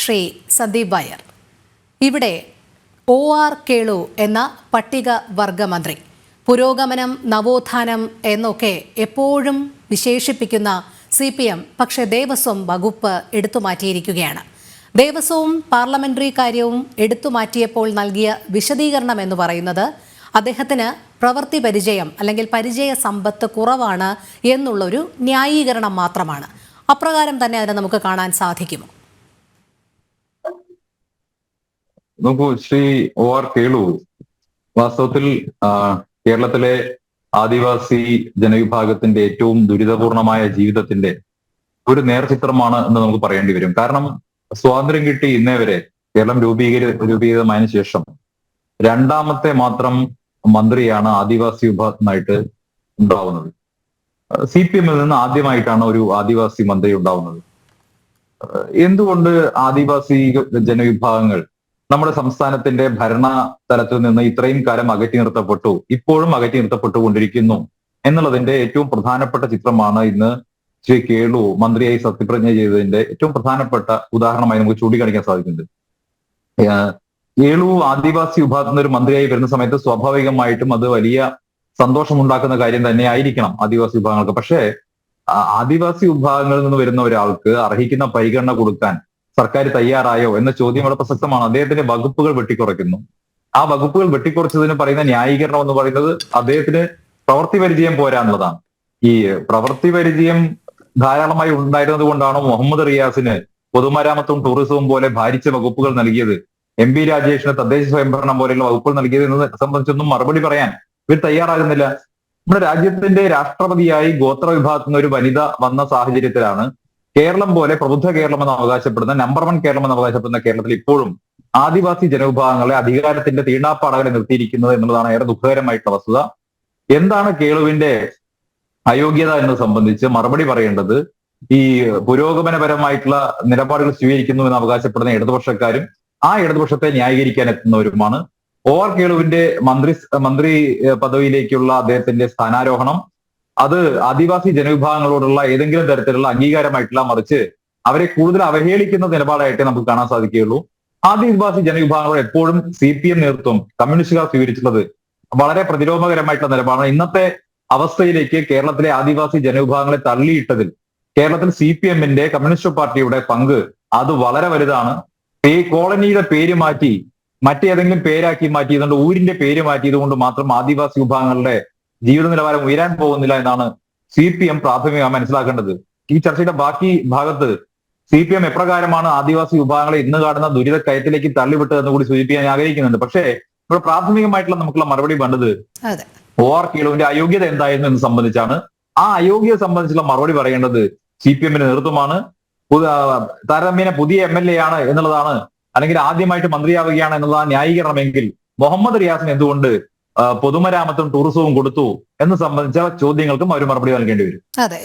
ശ്രീ സന്ദീപ് വാര്യർ. ഇവിടെ OR കേളു എന്ന പട്ടികവർഗ മന്ത്രി പുരോഗമനം, നവോത്ഥാനം എന്നൊക്കെ എപ്പോഴും വിശേഷിപ്പിക്കുന്ന CPM പക്ഷേ ദേവസ്വം വകുപ്പ് എടുത്തുമാറ്റിയിരിക്കുകയാണ്. ദേവസ്വവും പാർലമെന്ററി കാര്യവും എടുത്തുമാറ്റിയപ്പോൾ നൽകിയ വിശദീകരണം എന്ന് പറയുന്നത് അദ്ദേഹത്തിന് പ്രവൃത്തി പരിചയം അല്ലെങ്കിൽ പരിചയ സമ്പത്ത് കുറവാണ് എന്നുള്ളൊരു ന്യായീകരണം മാത്രമാണ്. അപ്രകാരം തന്നെ അതിനെ നമുക്ക് കാണാൻ സാധിക്കുമോ? നോക്കൂ, ശ്രീ OR കേളു വാസ്തവത്തിൽ കേരളത്തിലെ ആദിവാസി ജനവിഭാഗത്തിന്റെ ഏറ്റവും ദുരിതപൂർണമായ ജീവിതത്തിന്റെ ഒരു നേർചിത്രമാണ് എന്ന് നമുക്ക് പറയേണ്ടി വരും. കാരണം സ്വാതന്ത്ര്യം കിട്ടി ഇന്നേ വരെ കേരളം രൂപീകൃതമായതിനു ശേഷം രണ്ടാമത്തെ മാത്രം മന്ത്രിയാണ് ആദിവാസി വിഭാഗത്തിനായിട്ട് ഉണ്ടാവുന്നത്. CPM-ൽ നിന്ന് ആദ്യമായിട്ടാണ് ഒരു ആദിവാസി മന്ത്രി ഉണ്ടാവുന്നത്. എന്തുകൊണ്ട് ആദിവാസി ജനവിഭാഗങ്ങൾ നമ്മുടെ സംസ്ഥാനത്തിന്റെ ഭരണ തലത്തിൽ നിന്ന് ഇത്രയും കാലം അകറ്റി നിർത്തപ്പെട്ടു, ഇപ്പോഴും അകറ്റി നിർത്തപ്പെട്ടുകൊണ്ടിരിക്കുന്നു എന്നുള്ളതിന്റെ ഏറ്റവും പ്രധാനപ്പെട്ട ചിത്രമാണ് ഇന്ന് ശ്രീ കേളു മന്ത്രിയായി സത്യപ്രതിജ്ഞ ചെയ്തതിന്റെ ഏറ്റവും പ്രധാനപ്പെട്ട ഉദാഹരണമായി നമുക്ക് ചൂണ്ടിക്കാണിക്കാൻ സാധിക്കുന്നുണ്ട്. കേളു ആദിവാസി വിഭാഗത്തിൽ നിന്ന് ഒരു മന്ത്രിയായി വരുന്ന സമയത്ത് സ്വാഭാവികമായിട്ടും അത് വലിയ സന്തോഷമുണ്ടാക്കുന്ന കാര്യം തന്നെ ആയിരിക്കണം ആദിവാസി വിഭാഗങ്ങൾക്ക്. പക്ഷേ ആദിവാസി വിഭാഗങ്ങളിൽ നിന്ന് വരുന്ന ഒരാൾക്ക് അർഹിക്കുന്ന പരിഗണന കൊടുക്കാൻ സർക്കാർ തയ്യാറായോ എന്ന ചോദ്യം വളരെ പ്രസക്തമാണ്. അദ്ദേഹത്തിന്റെ വകുപ്പുകൾ വെട്ടിക്കുറയ്ക്കുന്നു. ആ വകുപ്പുകൾ വെട്ടിക്കുറച്ചതിന് പറയുന്ന ന്യായീകരണം എന്ന് പറയുന്നത് അദ്ദേഹത്തിന് പ്രവൃത്തി പരിചയം പോരാ എന്നുള്ളതാണ്. ഈ പ്രവൃത്തി പരിചയം ധാരാളമായി ഉണ്ടായിരുന്നത് കൊണ്ടാണ് മുഹമ്മദ് റിയാസിന് പൊതുമരാമത്തും ടൂറിസവും പോലെ ഭാരിച്ച വകുപ്പുകൾ നൽകിയത്, MP രാജേഷിന് തദ്ദേശ സ്വയംഭരണം പോലെയുള്ള വകുപ്പുകൾ നൽകിയത് എന്നത് സംബന്ധിച്ചൊന്നും മറുപടി പറയാൻ ഇവർ തയ്യാറാകുന്നില്ല. നമ്മുടെ രാജ്യത്തിന്റെ രാഷ്ട്രപതിയായി ഗോത്ര വിഭാഗത്തിൽ നിന്ന് ഒരു വനിത വന്ന സാഹചര്യത്തിലാണ് കേരളം പോലെ പ്രബുദ്ധ കേരളം എന്ന് അവകാശപ്പെടുന്ന നമ്പർ 1 കേരളം എന്ന് അവകാശപ്പെടുന്ന കേരളത്തിൽ ഇപ്പോഴും ആദിവാസി ജനവിഭാഗങ്ങളെ അധികാരത്തിന്റെ തീണ്ടാപ്പാടകളെ നിർത്തിയിരിക്കുന്നത് എന്നുള്ളതാണ് ഏറെ ദുഃഖകരമായിട്ടുള്ള വസ്തുത. എന്താണ് കേളുവിന്റെ അയോഗ്യത എന്നത് സംബന്ധിച്ച് മറുപടി പറയേണ്ടത് ഈ പുരോഗമനപരമായിട്ടുള്ള നിലപാടുകൾ സ്വീകരിക്കുന്നു എന്ന് അവകാശപ്പെടുന്ന ഇടതുപക്ഷക്കാരും ആ ഇടതുപക്ഷത്തെ ന്യായീകരിക്കാൻ എത്തുന്നവരുമാണ്. OR കേളുവിന്റെ മന്ത്രി പദവിയിലേക്കുള്ള അദ്ദേഹത്തിന്റെ സ്ഥാനാരോഹണം അത് ആദിവാസി ജനവിഭാഗങ്ങളോടുള്ള ഏതെങ്കിലും തരത്തിലുള്ള അംഗീകാരമായിട്ടില്ല, മറിച്ച് അവരെ കൂടുതൽ അവഹേളിക്കുന്ന നിലപാടായിട്ടേ നമുക്ക് കാണാൻ സാധിക്കുകയുള്ളൂ. ആദിവാസി ജനവിഭാഗങ്ങളോട് എപ്പോഴും CPM നേതൃത്വം, കമ്മ്യൂണിസ്റ്റുകാർ സ്വീകരിച്ചിട്ടുള്ളത് വളരെ പ്രതിരോധകരമായിട്ടുള്ള നിലപാടാണ്. ഇന്നത്തെ അവസ്ഥയിലേക്ക് കേരളത്തിലെ ആദിവാസി ജനവിഭാഗങ്ങളെ തള്ളിയിട്ടതിൽ കേരളത്തിൽ CPM-ന്റെ കമ്മ്യൂണിസ്റ്റ് പാർട്ടിയുടെ പങ്ക് അത് വളരെ വലുതാണ്. ഈ കോളനിയുടെ പേര് മാറ്റി മറ്റേതെങ്കിലും പേരാക്കി മാറ്റിയതുകൊണ്ട്, ഊരിന്റെ പേര് മാറ്റിയതുകൊണ്ട് മാത്രം ആദിവാസി വിഭാഗങ്ങളുടെ ജീവിത നിലവാരം ഉയരാൻ പോകുന്നില്ല എന്നാണ് CPM പ്രാഥമികമായി മനസ്സിലാക്കേണ്ടത്. ഈ ചർച്ചയുടെ ബാക്കി ഭാഗത്ത് CPM എപ്രകാരമാണ് ആദിവാസി വിഭാഗങ്ങളെ ഇന്ന് കാണുന്ന ദുരിത കയറ്റിലേക്ക് തള്ളിവിട്ടത് എന്ന് കൂടി സൂചിപ്പിക്കാൻ ആഗ്രഹിക്കുന്നുണ്ട്. പക്ഷേ ഇവിടെ പ്രാഥമികമായിട്ടുള്ള നമുക്കുള്ള മറുപടി വേണ്ടത് OR കേളുവിന്റെ അയോഗ്യത എന്തായിരുന്നു എന്ന് സംബന്ധിച്ചാണ്. ആ അയോഗ്യത സംബന്ധിച്ചുള്ള മറുപടി പറയേണ്ടത് CPM-ന്റെ നേതൃത്വമാണ്. താരതമ്യേന പുതിയ MLA ആണ് എന്നുള്ളതാണ്, അല്ലെങ്കിൽ ആദ്യമായിട്ട് മന്ത്രിയാവുകയാണ് എന്നുള്ളതാണ് ന്യായീകരണമെങ്കിൽ മുഹമ്മദ് റിയാസിന് എന്തുകൊണ്ട് പൊതുമരാമത്തും ടൂറിസവും കൊടുത്തു എന്ന് സംബന്ധിച്ച ചോദ്യങ്ങൾക്കും അവർ മറുപടി നൽകേണ്ടി വരും. അതെ.